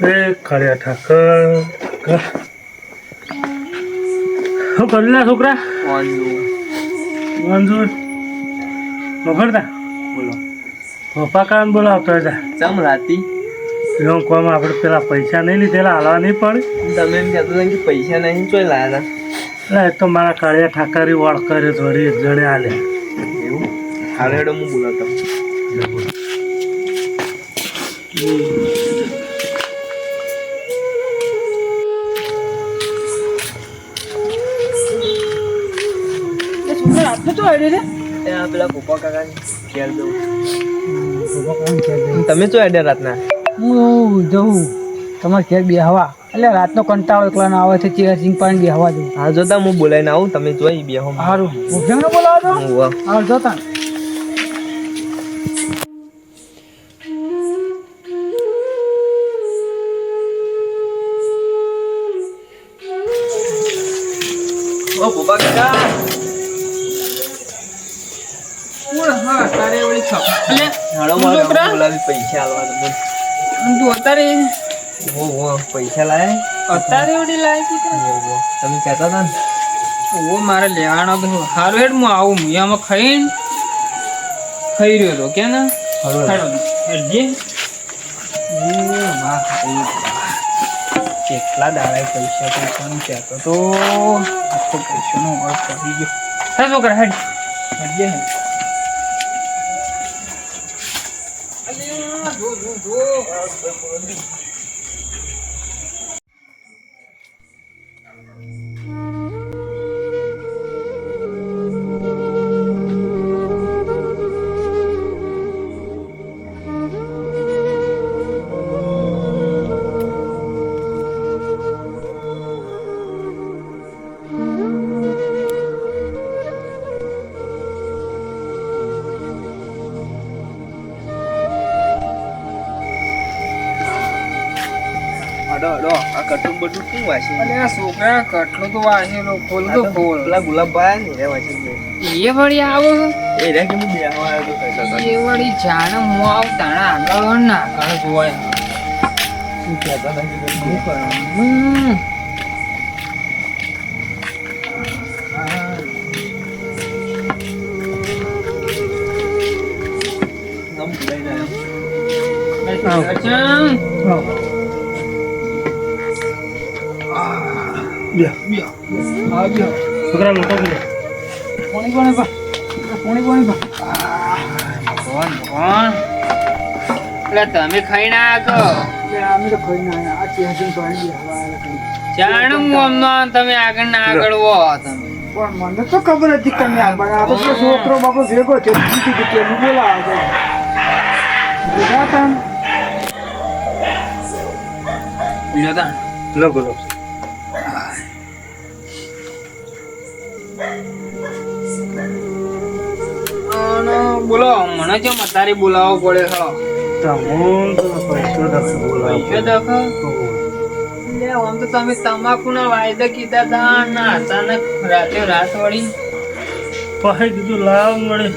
એ ખડ્યા ઠાકર શું કરેલા છોકરા મંજૂર વખડતા બોલો પપ્પા કાન બોલાવતો હતા ચમ રાતી એવું કોમ આપણે પેલા પૈસા નહીં લીધેલા હાલવા નહીં પડે તમે એમ કહેતો હતા કે પૈસા નહીં ચોય લાયા એટલે એ તો મારા કાળિયા ઠાકરી વળ કરે થોડી એક જણે હાલે હતા એવું હાલ હેડો હું બોલાવતો પેલા પપ્પા કાકા ઘેર જવું તમે ચો હેડ્યા રાતના હું જઉં તમારે ઘેર બે હવા એટલે રાતનો કંટાળો એકલા ના આવે છે ચેર સિંગ પાણી બે હવા જવું હા જોતા હું બોલાઈને આવું તમે જોઈ બે હો સારું ભૂખ્યાને બોલાવો છો હું હા જોતા ઓ પપ્પા કાકા હા તારે ઓલી છોકરા હાલો મારે બોલાવી પૈસા આલવા તો તું અત્યારે ઓ પૈસા લાયા અત્યારે ઓલી લાવી તમે કહેતા હતા ને ઓ મારે લેવાનો તો સારું હેડ હું આવું મુયામાં ખાઈ રહ્યો હતો કે ના હેડજે કેટલા દાડા પૈસા પૈસાનું કહેતો તો આખો પૈસાનો વર્ક કરી ગયો હા છોકરા હેડ હેડજે આ કટું બટું શું વાંચી અલે આ છોકરા કટલો તો વાંચેલો ખોલ તો ખોલ પેલા ગુલાબભાઈ ને વાંચી એ વળી આવો એ રે કે હું બેહવા આવ્યો તો કહેતા હતા એ વળી જાણે હું આવ તાણે આગળ વળ ના આગળ જોવાય શું કહેતા હતા કે શું કરવાનું નામ ભૂલાઈ જાય છોકરા લોકો પોણી પોણી પા પોણી પોણી પા કોણ કોણ એટલે તમે ખાઈને આયા અમે તો ખાઈને આયા આ ચેહજન પાણી હવા જાણ હું અમનો તમે આગળ ના આગળ હો તમે પણ મને તો ખબર હતી કે મેં આ તો છોકરો બાપો ભેગો છે બીજું કે કેમ બોલાવે છે તા બીજો તા લોકો બોલો મને કેમ અત્યારે બોલાવવો પડે છે તમોન તો પૈસો દક્ષ બોલાવો પૈસો દખ લે આમ તો તમે તમાકુ ના વાયદા કીધા હતા ના અચાનક રાતે રાત વળી પછી કીધું લાવ વળી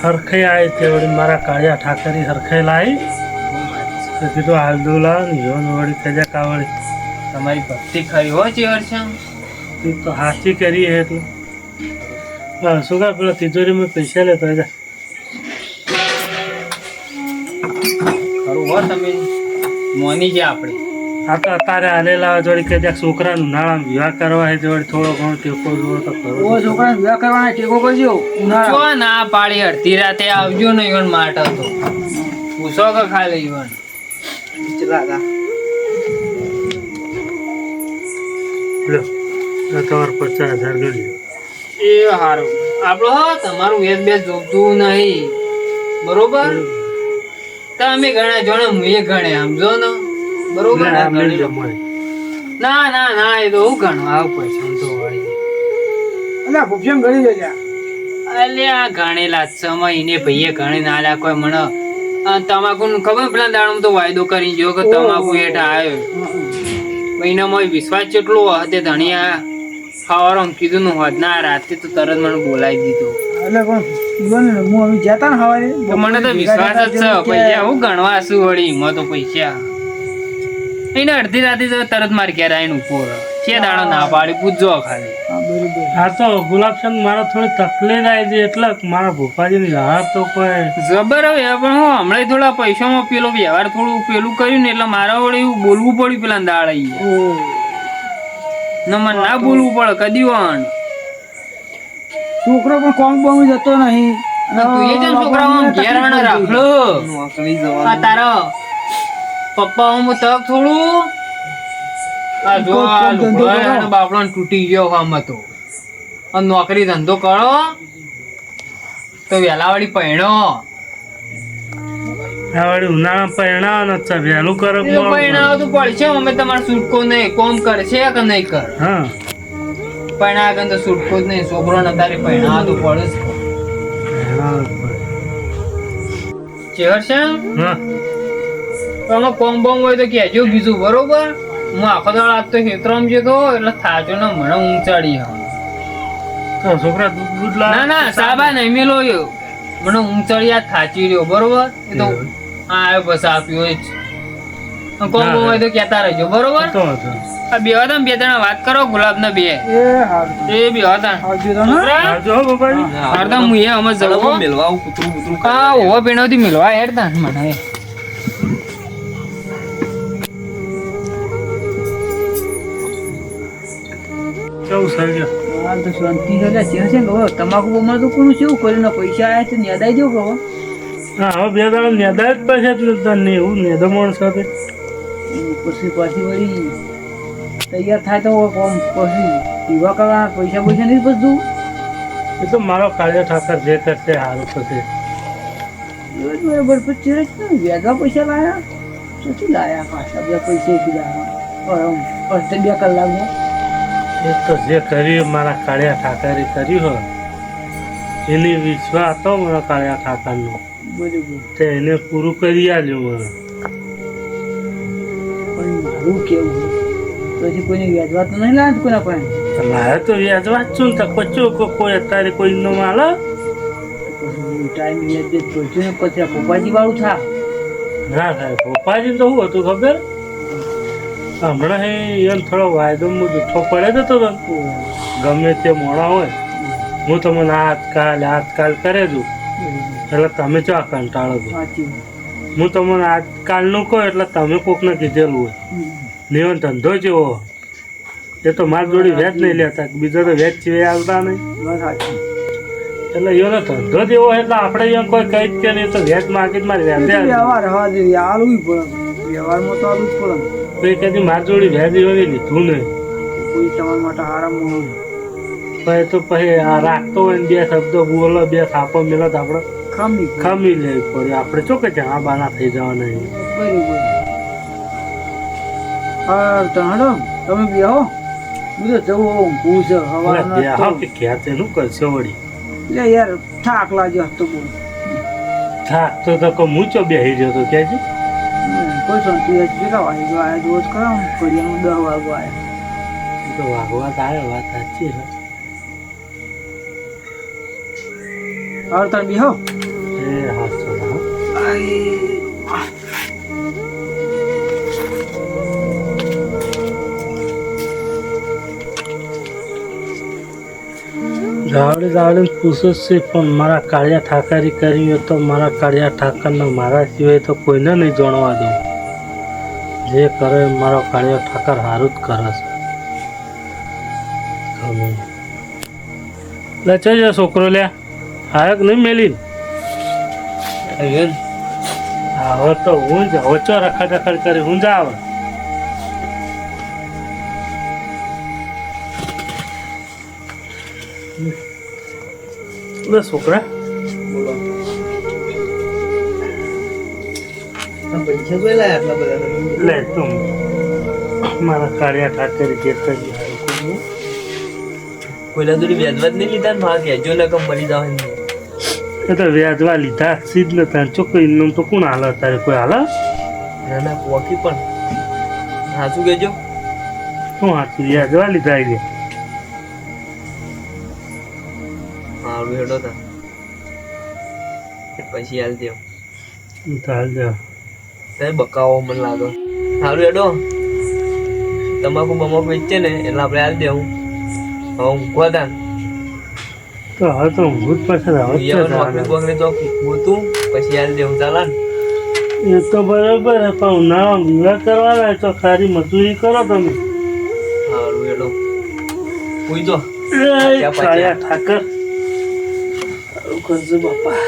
હરખાઈ આવી તે વળી મારા કાળિયા ઠાકરી હરખાઈ લાવી તો કીધું હાલદું લાવ ને યોન વળી કજા કાવળી તમારી ભક્તિ ખરી હોય છે હર્ષમ તું તો હાથી કરી હે એટલે હા શું કા પેલા તિજોરીમાં પૈસા લેતો જા ખરું હો તમે મોની છે આપણે આ તો અત્યારે હાલેલા જોડી કે જ્યાં છોકરાનું નાણાં વિવાહ કરવા હે જોડી થોડો ઘણો ટેકો જોવો તો ખરો છોકરા વિવાહ કરવાના ટેકો કરજો જો ના પાડી અડધી રાતે આવજો ને ઈવન માટે તો પૂછો કે ખાલી ઈવન ચલા હતા લો તમારે 50,000 ગણી એ હારું આપણો હા તમારું વેદ બે જોતું નહીં બરોબર તમે ગણા જોણે હું એ ગણે સમજો ને બરોબર ના ના ના એ તો હું ગણવા આવ પછી તો વળી અલ્યા ભૂપેમ ગણી લેજા અલ્યા ગણેલા સમય ને ભઈએ ગણી ના આલ્યા કોઈ મને તમાકુ ખબર પેલા દાડમ તો વાયદો કરી ગયો કે તમાકુ હેઠા આવ્યો મહિનામાં વિશ્વાસ કેટલો હતે ધણિયા ખાવાનું કીધું નું હોત ના રાતે તો તરત મને બોલાવી દીધું એટલે પણ હું અમે જતા ને હવારે મને તો વિશ્વાસ જ છે પૈસા હું ગણવા શું વળી એમાં તો પૈસા એને અડધી રાતે તો તરત મારી ઘેર આવીને ઉભો રહે છે દાડો ના પાડી પૂછજો ખાલી હા બરોબર આ તો ગુલાબચંદ મારે થોડી તકલીફ આવી હતી એટલે મારા ભોપાજીની હાર તો કોઈ જબર હવે પણ હું હમણાં થોડા પૈસામાં પેલો વ્યવહાર થોડું પેલું કર્યું ને એટલે મારા વડે એવું બોલવું પડ્યું પેલા દાળ આવી મને ના બોલવું પડે કદી વાણ છોકરો પણ કોમ બોમ જતો નહીં તું એ જેમ છોકરાઓ આમ ઘેર આને રાખલો નોકરી આ જવાનું તારા પપ્પા હું તક થોડું આ જો આ લુગડા અને બાપડો તૂટી ગયો આમાં તો આ નોકરી ધંધો કરો તો વેલા વાળી પૈણો આ વળી ઉનાળા પહેણાવ ને વહેલું કરે પૈણાવ તો પડશે અમે તમારે છૂટકો નહીં કોમ કરશે કે નહીં કર હા પૈણા આગળ તો છૂટકો જ નહીં છોકરો ને તારે પૈણાવ તો પડે જ ચેહર છે હા તમે કોમ બોમ હોય તો કહેજો બીજું બરોબર હું આખો દાડો આજ તો ખેતરમાં જતો એટલે થાચો ને મને ઊંઘ ચડી હવે તો છોકરા દૂધ દૂધ ના લાવે ના સાબા નહીં મેલો યો મને ઊંઘ ચડી આ થાચી રહ્યો બરોબર એ તો આ આવ્યો બસ આપ્યો જ કોમ બોમ હોય તો કહેતા રહેજો બરોબર તો હતો આ બે હતા બે જણા વાત કરો ગુલાબ ના બે એ હારું એ બે હતા આવજો તો ને આવજો હો બાબાજી હરદમ હું એ અમે જવું મેલવા આવું કૂતરું કૂતરું હા ઓવા પીણોથી મિલવા હેડતા મને કેવું સર્જ્યો હાલ તો શાંતિ છે લે છે છે કહો તમાકુ બમાર તો કોનું કેવું કરીને પૈસા આયા છે યાદ આવી જો કહો હા હવે બે દાડા નેદા જ પછી જ તને એવું નેદો માણસ સાથે પછી પાછી વળી તૈયાર થાય તો કોમ પછી પીવા કરવા પૈસા પૈસા નહીં બધું એ તો મારો કાળિયો ઠાકર જે કરશે સારું થશે બરાબર પછી વ્યાજવા પૈસા લાયા શું લાયા પાછા બે પૈસા કીધા બે કલાકમાં એ તો જે કર્યું મારા કાળિયા ઠાકરે કર્યું હોય એની વિશ્વાસ હતો મારા કાળિયા ઠાકરનો બરોબર તે એને પૂરું કરી આલ્યું મને પણ મારું કેવું પછી કોઈને વ્યાજવા તો નહીં લાયા કોના પાસે લાવે તો વ્યાજવા જ છું ને તો કોઈ અત્યારે કોઈ નો માલ પછી ટાઈમ વ્યાજ દે પહોંચ્યું ને પછી આ પપ્પાજી વાળું થા ના થાય પપ્પાજી તો શું હતું ખબર હમણાં એને થોડો વાયદો જૂઠો પડે જતો હતો ગમે તે મોડા હોય હું તમને આજકાલ કરે છું એટલે તમે ચો કંટાળો છો સાચી હું તમને આજકાલનું કહું એટલે તમે કોકને કીધેલું હોય લેવો ધંધો જેવો એ તો મારી જોડી વ્યાજ નહીં લેતા બીજો તો વ્યાજ સિવાય આવતા નહીં વાત સાચી એટલે એનો ધંધો જ એવો એટલે આપણે એમ કોઈ કઈ જ કે નહીં તો વ્યાજ માગી જ મારી વ્યાજે વ્યવહાર હવા દે આલવું પડે વ્યવહારમાં તો આલવું જ પડે કોઈ કદી મારી જોડી વ્યાજ એવો લીધું નહીં કોઈ તમારા માટે આરામ હોય પછી તો પછી આ રાખતો હોય ને બે શબ્દો બોલો બે થાપો મેલો તો આપણે ખમી લેવી પડે આપણે ચોકે છે આ બાના થઈ જવા નહીં બરોબર હા તાણો તમે બેહો હું તો જવું પૂછ હવા કે ક્યાં તેનું કરશો વળી લે યાર થાક લાગ્યો હતો બહુ થાક તો હું ચો બેસી રહ્યો તો ક્યાં છે કોઈ શાંતિ કેટલા વાગી ગયો આયા જોત ખરા ઘડિયાળમાં 10 વાગવા આવ્યા તો વાગવા તો આવે વાત સાચી છે હવે તમે બેહો એ હા ચલો જાવડે પૂછે છે પણ મારા કાળિયા ઠાકરી કરી હોય તો મારા કાળિયા ઠાકરને મારા સિવાય તો કોઈને નહીં જાણવા દઉં જે કરે મારો કાળિયો ઠાકર સારું જ કરે છે લે ચો છોકરો લ્યા આયક નહીં મેલી હવે તો હું જ હોચો રખડ રખડ કરી હું જ આવે છોકરા બોલો પૈસા જોઈ લાયા આટલા બધા લે તું મારા કાળિયા ઠાકર જે કરી કોઈના જોડે વ્યાજવા નહીં લીધા ને ભાગ જો ને કમ મળી જાવ એ તો વ્યાજવા લીધા સીધ ને તાર ચોખ્ખું ઇન્નમ તો કોણ હાલે તારે કોઈ હાલે ના ના પોકી પણ હાચું કેજો શું હાથું વ્યાજવા લીધા આવી હારું હેડો તા પછી હાલ દેવ હાલ જા તે બકાવો મને લાગે હારું હેડો તમાકુ બમાકુ વેચે ને એટલે આપણે હાલ દેવું હવે ઊંઘવા તાન તો હવે તો હું જ પાછળ આવે જ છે નોકરી જાણે. બોકરી તો ગોતું પછી હાલ દેવું ચાલે ને એ તો બરાબર છે પણ ઉનાળા વિવાહ કરવાના તો ખારી મજૂરી કરો તમે. સારું એલો પૂછજો એ કાળિયા ઠાકર સારું કરજો બાપા.